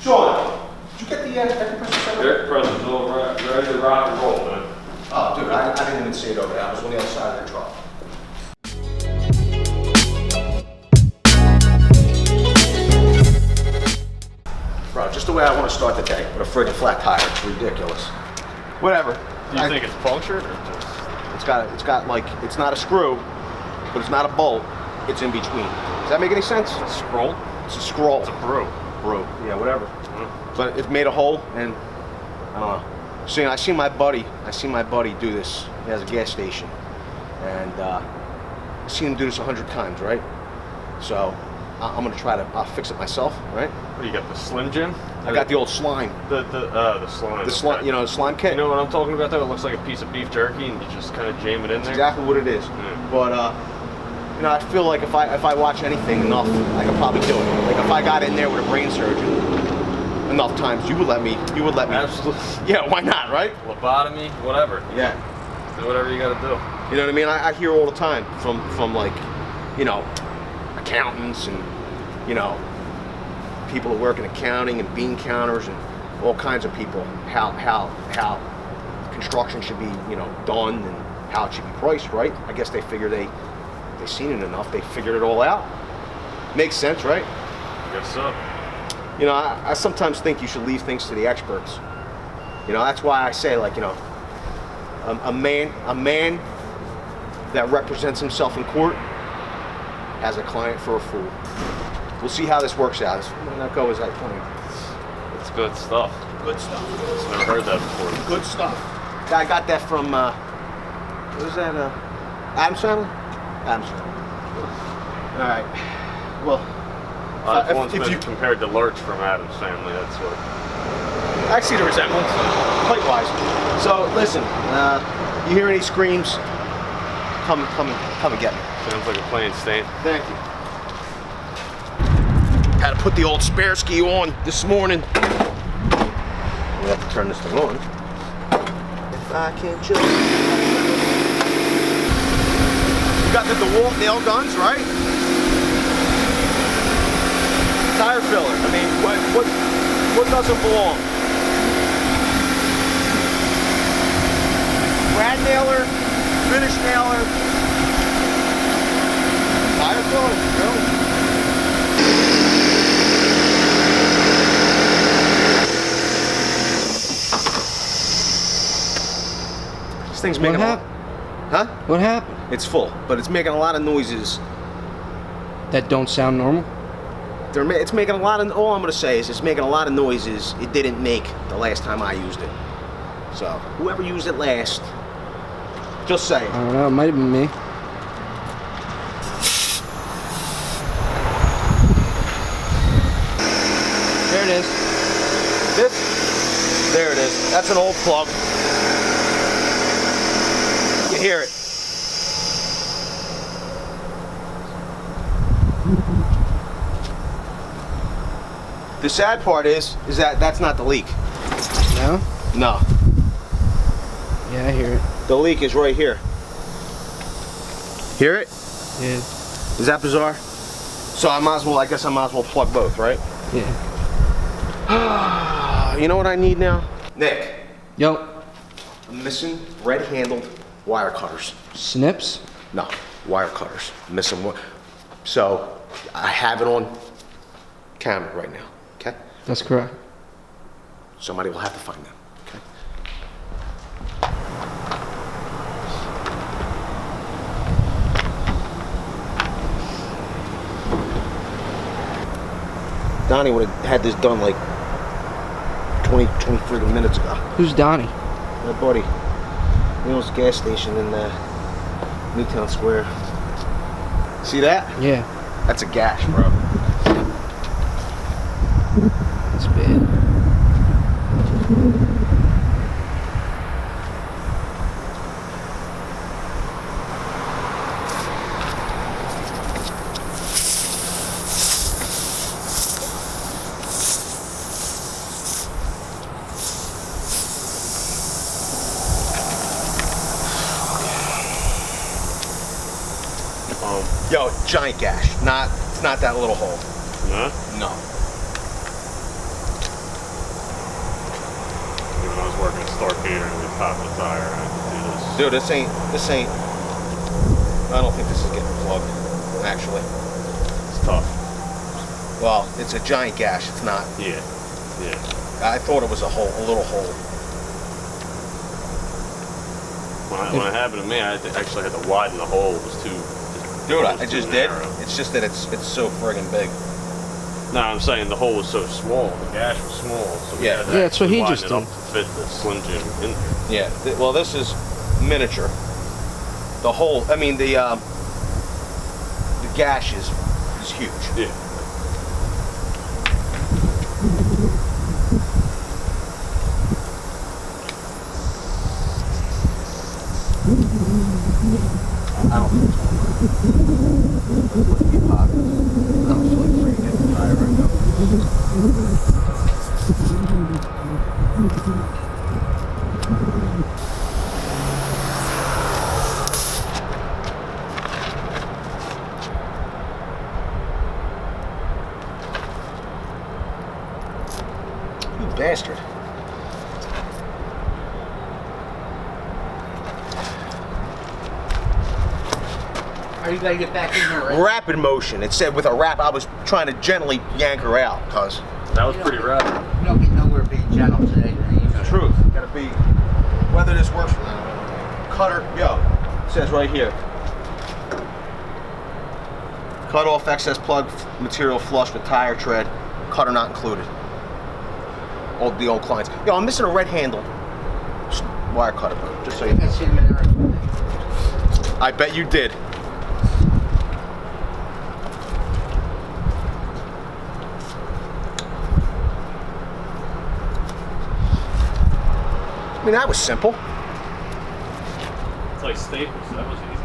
Sean, did you get the air compressor set up? Air compressor's all ready to rock and roll, man. Oh, dude, I didn't even see it over there. I was on the other side of the truck. Bro, just the way I want to start the day with a friggin' flat tire. It's ridiculous. Whatever. Do you think it's punctured or just? It's got like, it's not a screw, but it's not a bolt. It's in between. Does that make any sense? A scroll? It's a scroll. It's a brew. Brew. Yeah, whatever. But it made a hole, and I don't know. See, I see my buddy do this. He has a gas station, and I've seen him do this 100 times, right? So I'm gonna try to. I'll fix it myself, right? What do you got? The Slim Jim? I got the old slime. The slime. The slime. You know, the slime kit. You know what I'm talking about? Though it looks like a piece of beef jerky, and you just kind of jam it in there. Exactly what it is. Yeah. But you know, I feel like if I watch anything enough, I could probably do it. Like if I got in there with a brain surgeon enough times, you would let me. Absolutely. Yeah, why not, right? Lobotomy, whatever. Yeah. Do whatever you got to do. You know what I mean? I hear all the time from like, you know, accountants and, you know, people who work in accounting and bean counters and all kinds of people, how construction should be, you know, done and how it should be priced, right? I guess they figure they've seen it enough, they figured it all out. Makes sense, right? I guess so. You know, I sometimes think you should leave things to the experts. You know, that's why I say, like, you know, a man that represents himself in court has a client for a fool. We'll see how this works out. What that go is that 20? It's good stuff. Good stuff. I've never heard that before. Good stuff. I got that from, what was that, Adam's Family? Adam's Family. All right. Well, if you compared to Lurch from Adam's Family, that's what. I see the resemblance, height-wise. So listen, you hear any screams? Come and get me. Sounds like a plain stain. Thank you. Had to put the old spare ski on this morning. We have to turn this thing on. If I can just. You got the Dewalt nail guns, right? Tire filler. I mean, what doesn't belong? Brad nailer, finish nailer, tire filler, really? This thing's making What happened? Huh? What happened? It's full, but it's making a lot of noises. That don't sound normal? It's making a lot of, all I'm gonna say is it's making a lot of noises it didn't make the last time I used it. So, whoever used it last, just say. I don't know, it might have been me. There it is. This? There it is. That's an old plug. You hear it. The sad part is that that's not the leak. No? No. Yeah, I hear it. The leak is right here. Hear it? Yeah. Is that bizarre? So I guess I might as well plug both, right? Yeah. You know what I need now? Nick, Yo. I'm missing red-handled wire cutters. Snips? No, wire cutters. I'm missing one. So I have it on camera right now, okay? That's correct. Somebody will have to find them, okay? Donnie would have had this done like 23 minutes ago. Who's Donnie? My buddy. He owns a gas station in Newtown Square. See that? Yeah. That's a gash, bro. It's bad. Yo, giant gash. It's not that little hole. Huh? No. start catering with pop the tire. I can do this. Dude, this ain't, I don't think this is getting plugged, actually. It's tough. Well, it's a giant gash, it's not. Yeah. I thought it was a little hole. When it happened to me, I actually had to widen the hole. It was too. Dude, I just did. narrow. It's just that it's so friggin' big. No, I'm saying the hole was so small. The gash was small. So we Yeah. had to Yeah, that's what actually he widen just it up did. to fit the Slim Jim in there. Yeah. Well, this is miniature. The hole, I mean, the gash is huge. Yeah. I don't think it's going to work. Let's be positive. I don't feel like freaking getting the tire right now. You bastard. Are you gonna get back in here, right? Rapid motion. It said with a rap. I was trying to gently yank her out, cause That was pretty rapid. You don't get nowhere being gentle today. the truth. Gotta be. Whether this works or not. Cutter. Yo. It says right here. Cut off excess plug material flush with tire tread. Cutter not included. The old clients. Yo, I'm missing a red handle wire cutter, bro. Just so you know. I bet you did. I mean, that was simple. It's like Staples. That was easy.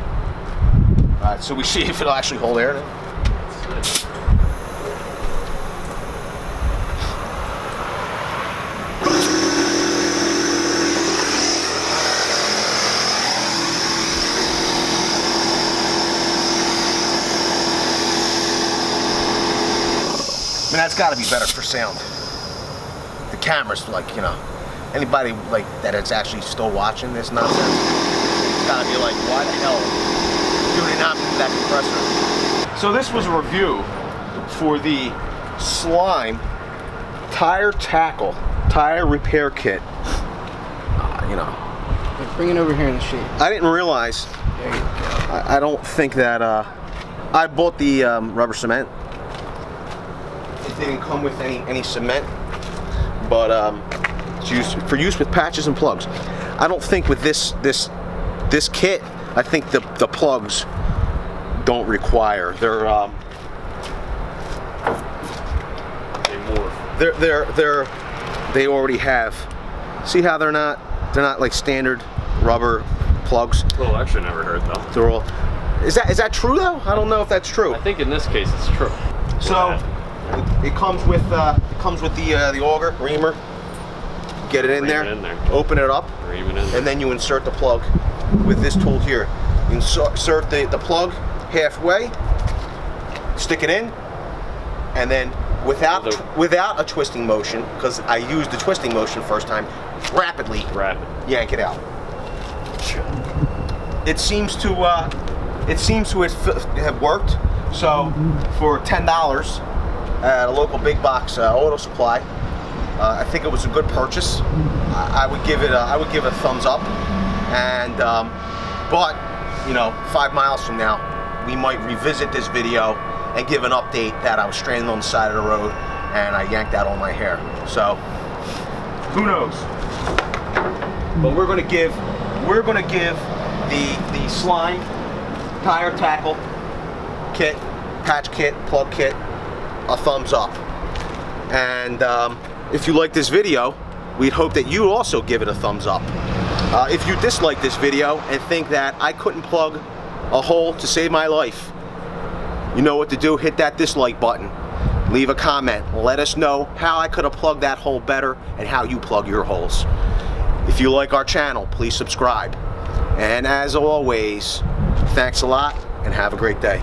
All right, so we see if it'll actually hold air now. That's it. I mean, that's got to be better for sound. The camera's like, you know, anybody like that is actually still watching this nonsense, it's got to be like, why the hell do they not move that compressor? So this was a review for the Slime tire tackle, tire repair kit. You know, Bring it over here in the shade. I didn't realize. There you go. I don't think that. I bought the rubber cement. It didn't come with any cement, but it's used for use with patches and plugs. I don't think with this kit. I think the plugs don't require. They already have. See how they're not like standard rubber plugs. Well, actually, never heard though. They're all. Is that true though? I don't know if that's true. I think in this case it's true. So it comes with the auger reamer. Get it in there. Open it up, and then you insert the plug with this tool here. You insert the plug halfway, stick it in, and then without a twisting motion, because I used the twisting motion first time, rapidly yank it out. It seems to have worked. So for $10 at a local big box auto supply, I think it was a good purchase. I would give it a thumbs up. And but you know, 5 miles from now, we might revisit this video and give an update that I was stranded on the side of the road and I yanked out all my hair. So who knows? But we're gonna give the Slime tire tackle kit, patch kit, plug kit a thumbs up. And if you like this video, we'd hope that you also give it a thumbs up. If you dislike this video and think that I couldn't plug a hole to save my life, you know what to do. Hit that dislike button. Leave a comment. Let us know how I could have plugged that hole better and how you plug your holes. If you like our channel, please subscribe. And as always, thanks a lot and have a great day.